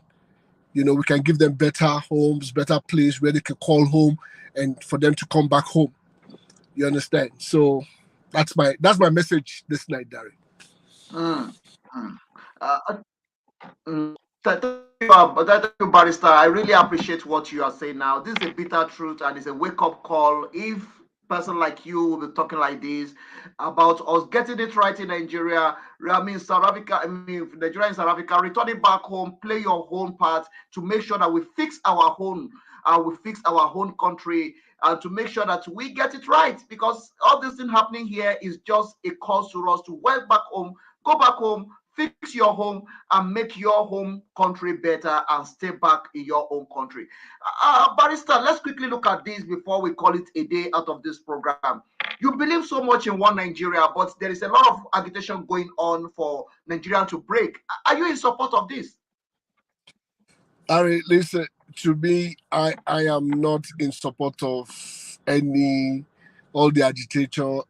we can give them better homes, better place where they can call home, and for them to come back home. You understand? So that's my message this night, Darren. Mm, mm. Uh, mm, thank you, Barrister. I really appreciate what you are saying now. This is a bitter truth and it's a wake up call. If person like you will be talking like this about us getting it right in Nigeria, I mean South Africa, I mean Nigeria and South Africa, returning back home, play your own part to make sure that we fix our own, we fix our own country, and to make sure that we get it right. Because all this thing happening here is just a call to us to went back home, go back home, fix your home, and make your home country better and stay back in your own country. Barrister, let's quickly look at this before we call it a day out of this program. You believe so much in one Nigeria, but there is a lot of agitation going on for Nigeria to break. Are you in support of this? Ari, listen, to me, I am not in support of all the agitators.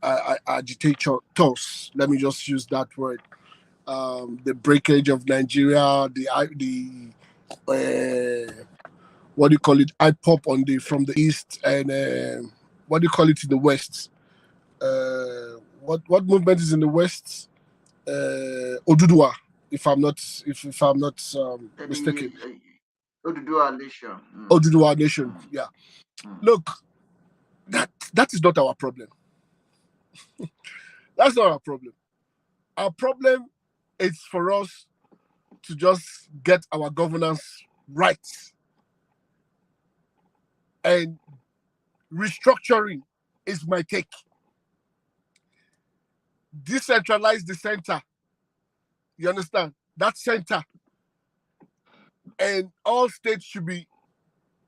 Let me just use that word. The breakage of Nigeria, what do you call it? IPOP from the east, and what do you call it in the west? What movement is in the west? Oduduwa, if I'm not mistaken. Oduduwa Nation. Oduduwa Nation. Yeah. Look, that is not our problem. That's not our problem. Our problem is for us to just get our governance right. And restructuring is my take. Decentralize the center. You understand? That center. And all states should be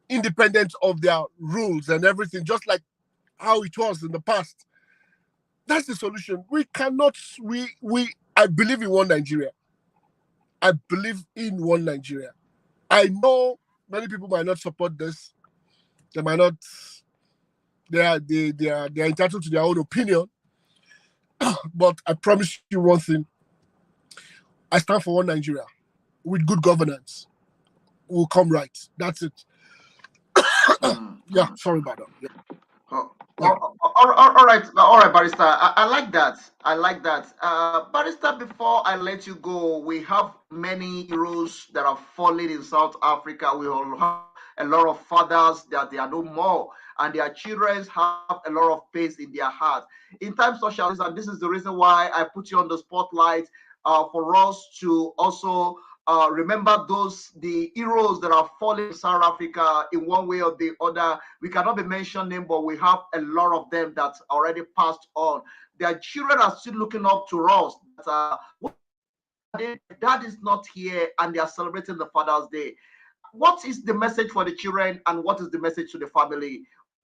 independent of their rules and everything, just like how it was in the past. That's the solution. We cannot, I believe in one Nigeria. I believe in one Nigeria. I know many people might not support this. They might not, they are entitled to their own opinion. But I promise you one thing. I stand for one Nigeria with good governance. Will come right. That's it. Yeah, sorry about that. Yeah. All right, Barrister. I like that. I like that. Barrister, before I let you go, we have many heroes that are falling in South Africa. We all have a lot of fathers that they are no more, and their children have a lot of pain in their heart. In times such as this, and this is the reason why I put you on the spotlight, for us to also remember the heroes that are falling in South Africa in one way or the other. We cannot be mentioning, but we have a lot of them that already passed on. Their children are still looking up to us. Dad is not here, and they are celebrating the Father's Day. What is the message for the children, and what is the message to the family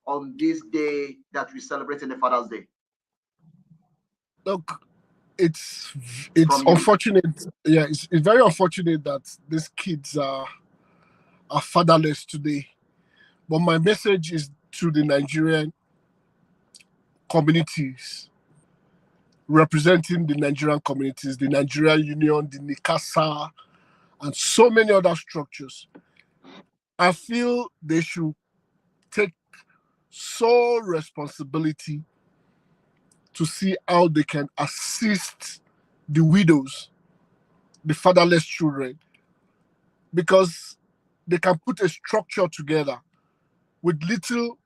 on this day that we celebrate in the Father's Day? Look, it's unfortunate. Yeah, it's very unfortunate that these kids are fatherless today. But my message is to the Nigerian communities, representing the Nigerian communities, the Nigerian Union, the NICASA, and so many other structures. I feel they should take sole responsibility to see how they can assist the widows, the fatherless children, because they can put a structure together with little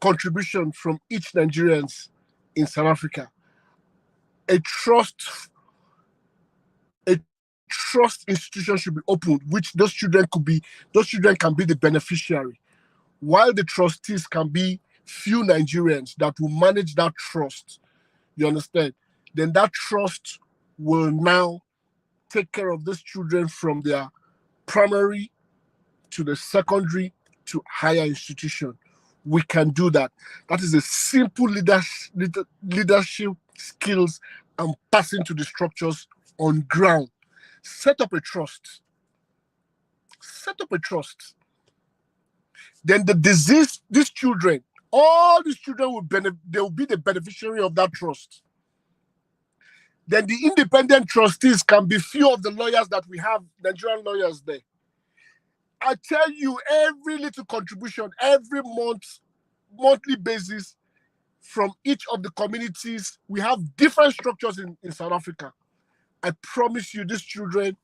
contribution from each Nigerians in South Africa. A trust institution should be opened, which those children can be the beneficiary, while the trustees can be few Nigerians that will manage that trust. You understand? Then that trust will now take care of these children from their primary to the secondary to higher institution. We can do that. That is a simple leadership skills and passing to the structures on ground. Set up a trust. Then these children, all these children they will be the beneficiary of that trust. Then the independent trustees can be few of the lawyers that we have, Nigerian lawyers there. I tell you, every little contribution, every monthly basis from each of the communities, we have different structures in South Africa. I promise you, these children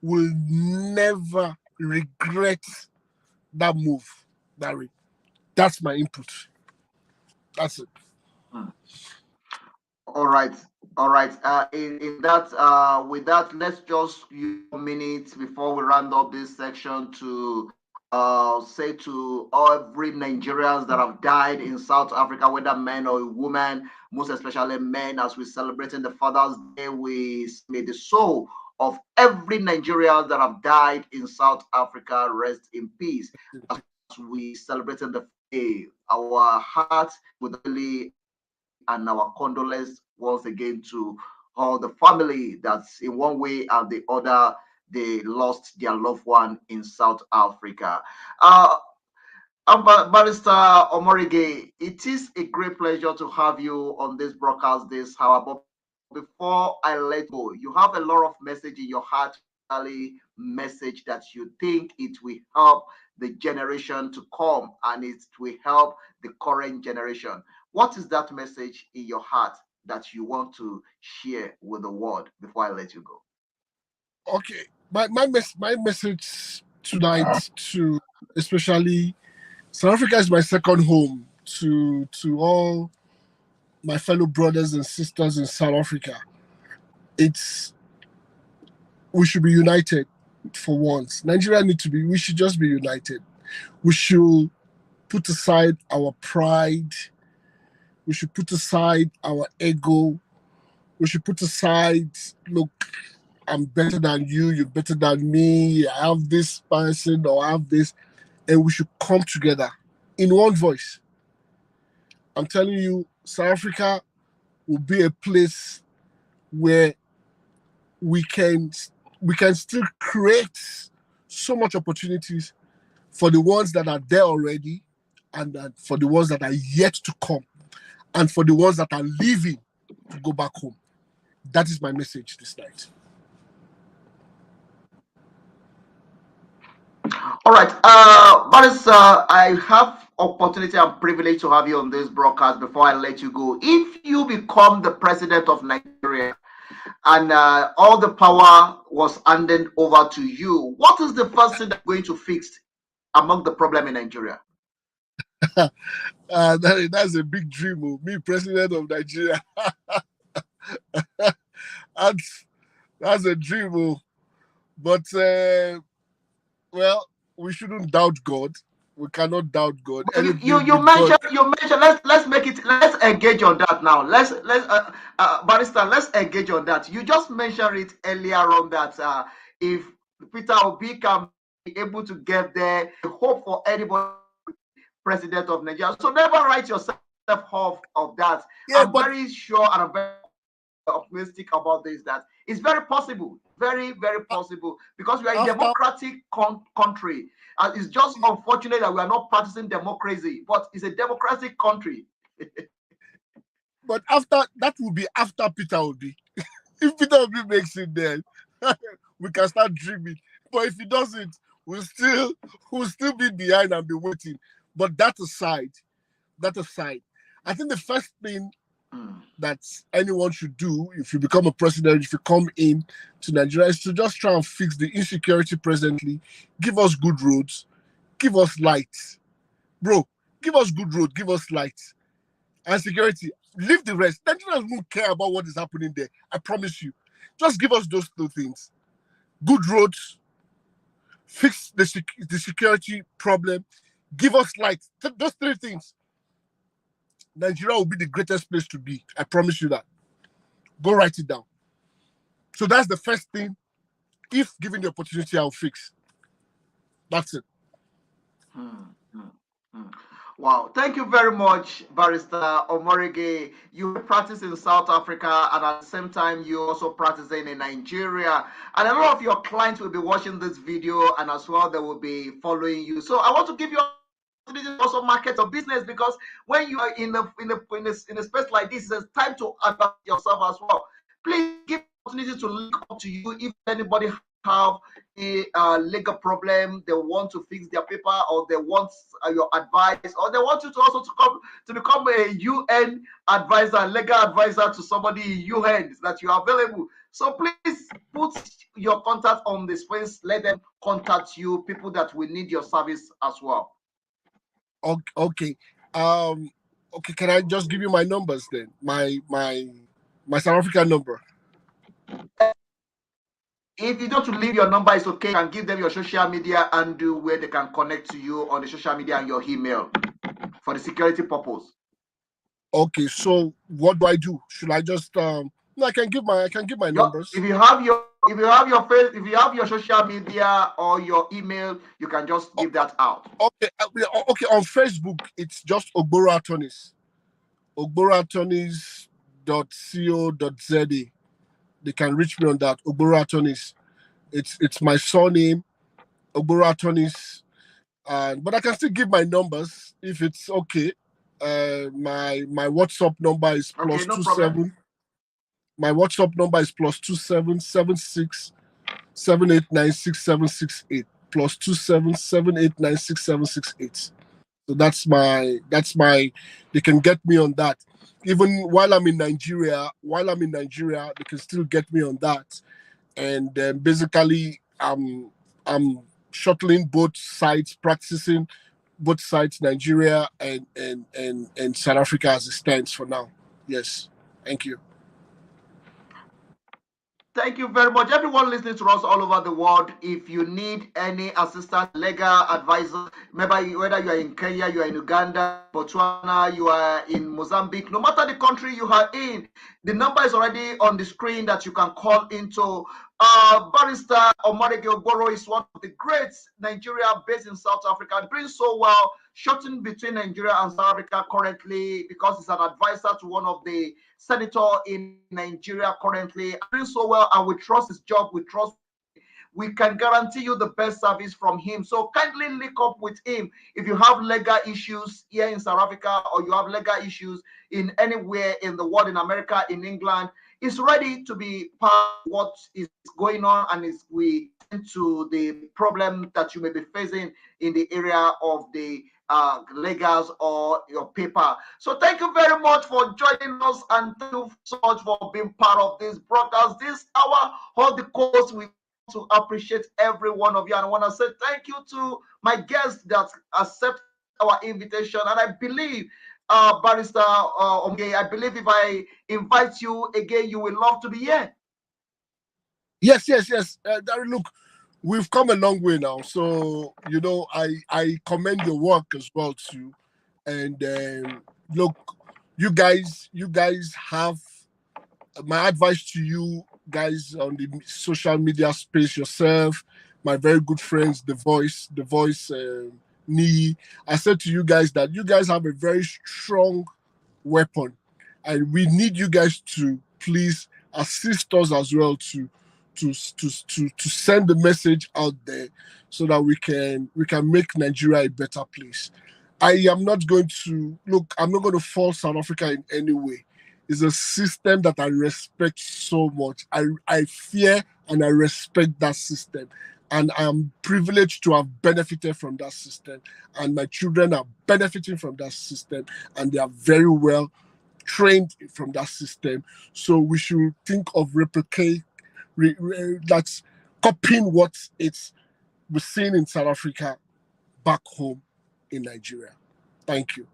will never regret that move, Barry. That's my input. That's it. All right, all right. In that, with that, let's just use a minute before we round up this section to say to every Nigerians that have died in South Africa, whether men or women, most especially men, as we're celebrating the Father's Day, we may the soul of every Nigerian that have died in South Africa rest in peace. As we celebrating the day, our heart with really and our condolence once again to all the family that's in one way and the other they lost their loved one in South Africa. Uh, Barrister Omorege, it is a great pleasure to have you on this broadcast this hour. But before I let go, you have a lot of message in your heart, message that you think it will help the generation to come and it will help the current generation. What is that message in your heart that you want to share with the world before I let you go? Okay. My message tonight to especially South Africa is my second home to all my fellow brothers and sisters in South Africa. It's we should be united for once. Nigeria need to be we should just be united. We should put aside our pride. We should put aside our ego. We should put aside, look, I'm better than you, you're better than me, I have this person or I have this, and we should come together in one voice. I'm telling you, South Africa will be a place where we can we can still create so much opportunities for the ones that are there already and for the ones that are yet to come and for the ones that are leaving to go back home. That is my message this night. All right, Barrister, I have opportunity and privilege to have you on this broadcast. Before I let you go, if you become the president of Nigeria and all the power was handed over to you, what is the first thing that you're going to fix among the problem in Nigeria? That's a big dream. Oh. Me, president of Nigeria. that's a dream. Oh. But, well, we shouldn't doubt God. We cannot doubt God. You, Anything you you with God. mentioned let's make it, let's engage on that now. Let's Barrister, let's engage on that. You just mentioned it earlier on that if Peter Obi can be able to get there, the hope for anybody president of Nigeria. So never write yourself off of that. Yeah, I'm but very sure and I'm very optimistic about this that it's very possible, very possible, because we are a after, democratic country. It's just unfortunate that we are not practicing democracy, but it's a democratic country. but after that will be after Peter Obi. If Peter Obi makes it there, we can start dreaming. But if he doesn't, we'll still be behind and be waiting. But that aside, I think the first thing that anyone should do if you become a president, if you come in to Nigeria, is to just try and fix the insecurity presently, give us good roads, give us lights. Bro, give us good road, give us lights. And security, leave the rest. Nigerians won't care about what is happening there. I promise you. Just give us those two things. Good roads, fix the security problem, give us lights. Those three things. Nigeria will be the greatest place to be. I promise you that. Go write it down. So that's the first thing. If given the opportunity, I'll fix. That's it. Hmm, hmm, hmm. Wow, thank you very much, Barrister Omorege. You practice in South Africa, and at the same time, you also practicing in Nigeria. And a lot of your clients will be watching this video, and as well, they will be following you. So I want to give you opportunity to also market your business, because when you are in a space like this, it's time to advance yourself as well. Please give opportunity to link up to you if anybody have a legal problem, they want to fix their paper, or they want your advice, or they want you to also to become a UN advisor, legal advisor to somebody in UN, that you are available. So please put your contact on the space. Let them contact you, people that will need your service as well. Okay. Okay, can I just give you my numbers then? My South African number. If you don't leave your number, it's okay. You can give them your social media and do where they can connect to you on the social media and your email for the security purpose. Okay, so what do I do? Should I just no, I can give my numbers. If you have your social media or your email, you can just give that out. Okay, okay. On Facebook, it's just OGBORO Attorneys. OGBOROattorneys.co.za. They can reach me on that. OGBORO Attorneys. It's my surname, OGBORO Attorneys. But I can still give my numbers if it's okay. My WhatsApp number is Okay, plus no 27. problem. My WhatsApp number is plus 277678966768. Plus 2778966768. So that's my they can get me on that. Even while I'm in Nigeria, they can still get me on that. And basically I'm shuttling both sides, practicing both sides, Nigeria and South Africa as it stands for now. Yes. Thank you. Thank you very much. Everyone listening to us all over the world, if you need any assistance, legal advisor, maybe whether you are in Kenya, you are in Uganda, Botswana, you are in Mozambique, no matter the country you are in, the number is already on the screen that you can call into. Barrister OMOREGIE is one of the great Nigeria based in South Africa, doing so well, shorting between Nigeria and South Africa currently because he's an advisor to one of the senator in Nigeria currently, doing so well, and we trust his job, we can guarantee you the best service from him. So kindly link up with him if you have legal issues here in South Africa, or you have legal issues in anywhere in the world, in America, in England. He's ready to be part of what is going on, and is we tend to the problem that you may be facing in the area of the legals or your paper. So thank you very much for joining us, and thank you so much for being part of this broadcast this hour. All the course we to appreciate every one of you, and I want to say thank you to my guests that accept our invitation. And I believe Barrister I believe if I invite you again, you will love to be here. Yes. Darren, look, we've come a long way now. So, I commend your work as well too. And look, you guys have my advice to you guys on the social media space, yourself, my very good friends, the voice, Nee. I said to you guys that you guys have a very strong weapon, and we need you guys to please assist us as well to send the message out there so that we can make Nigeria a better place. I'm not going to force South Africa in any way. It's a system that I respect so much. I fear and I respect that system. And I'm privileged to have benefited from that system. And my children are benefiting from that system. And they are very well trained from that system. So we should think of that's copying what we're seeing in South Africa back home in Nigeria. Thank you.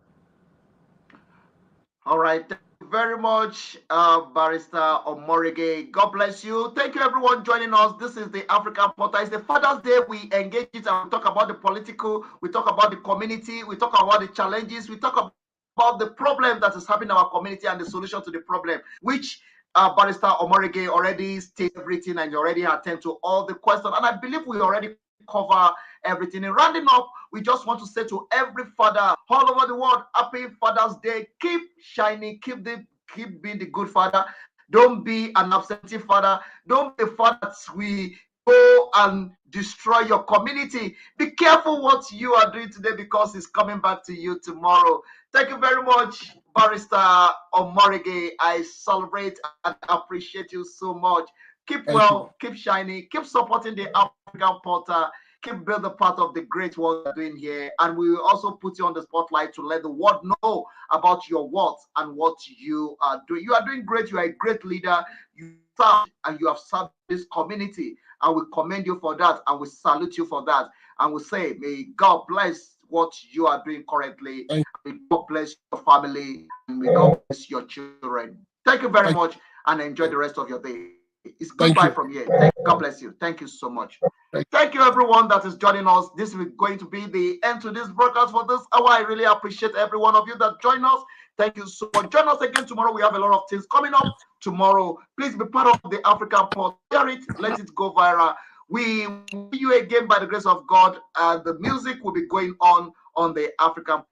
All right. Thank you very much, Barrister OMOREGIE. God bless you. Thank you, everyone, joining us. This is the African Portal. It's the Father's Day. We engage it and we talk about the political, we talk about the community, we talk about the challenges, we talk about the problem that is happening in our community and the solution to the problem, which Barrister OMOREGIE already stated everything and you already attend to all the questions. And I believe we already cover everything. In rounding up, we just want to say to every father all over the world, happy Father's Day. Keep shining, keep being the good father. Don't be an absentee father. Don't be a father that we go and destroy your community. Be careful what you are doing today, because it's coming back to you tomorrow. Thank you very much, Barrister OMOREGIE. I celebrate and appreciate you so much. Keep Thank you. well, keep shining, keep supporting the African Porter, keep building part of the great work you're doing here. And we will also put you on the spotlight to let the world know about your work and what you are doing. You are doing great. You are a great leader. You serve and you have served this community. And we commend you for that. And we salute you for that. And we say, may God bless what you are doing currently. Thank, May God bless your family. And may God bless your children. Thank you very thank, much and enjoy the rest of your day. It's goodbye thank from you. here. God bless you. Thank you so much. Thank, Thank you, everyone that is joining us. This is going to be the end to this broadcast for this hour. I really appreciate every one of you that join us. Thank you so much. Join us again tomorrow. We have a lot of things coming up tomorrow. Please be part of the African Port. Share it. Let it go viral. We will see you again by the grace of God. The music will be going on the African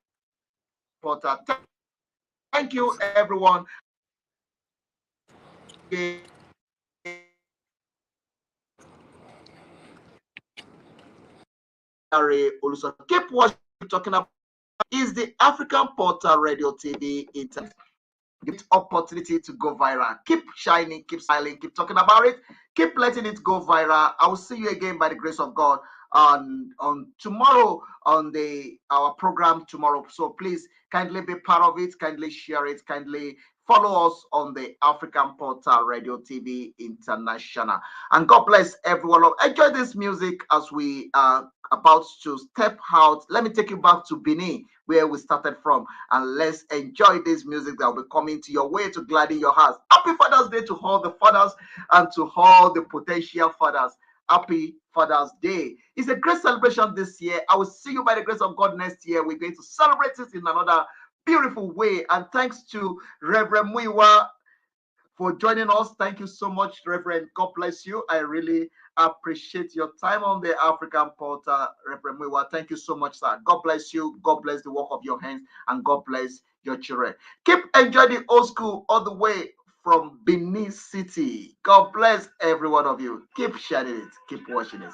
Portal. Thank you, everyone. Keep watching. Talking about is the African Portal Radio TV Internet. Give opportunity to go viral. Keep shining, keep smiling, keep talking about it, keep letting it go viral. I will see you again by the grace of God on tomorrow on the our program tomorrow. So please kindly be part of it, kindly share it, kindly follow us on the African Portal Radio TV International. And God bless everyone. Enjoy this music as we are about to step out. Let me take you back to Benin, where we started from, and let's enjoy this music that will be coming to your way to gladden your hearts. Happy Father's Day to all the fathers and to all the potential fathers. Happy Father's Day. It's a great celebration this year. I will see you by the grace of God next year. We're going to celebrate it in another beautiful way. And thanks to Reverend Muiwa for joining us. Thank you so much, Reverend. God bless you. I really appreciate your time on the African Portal, Reverend Muiwa. Thank you so much, sir. God bless you. God bless the work of your hands, and God bless your children. Keep enjoying the old school all the way from Benin City. God bless every one of you. Keep sharing it. Keep watching it.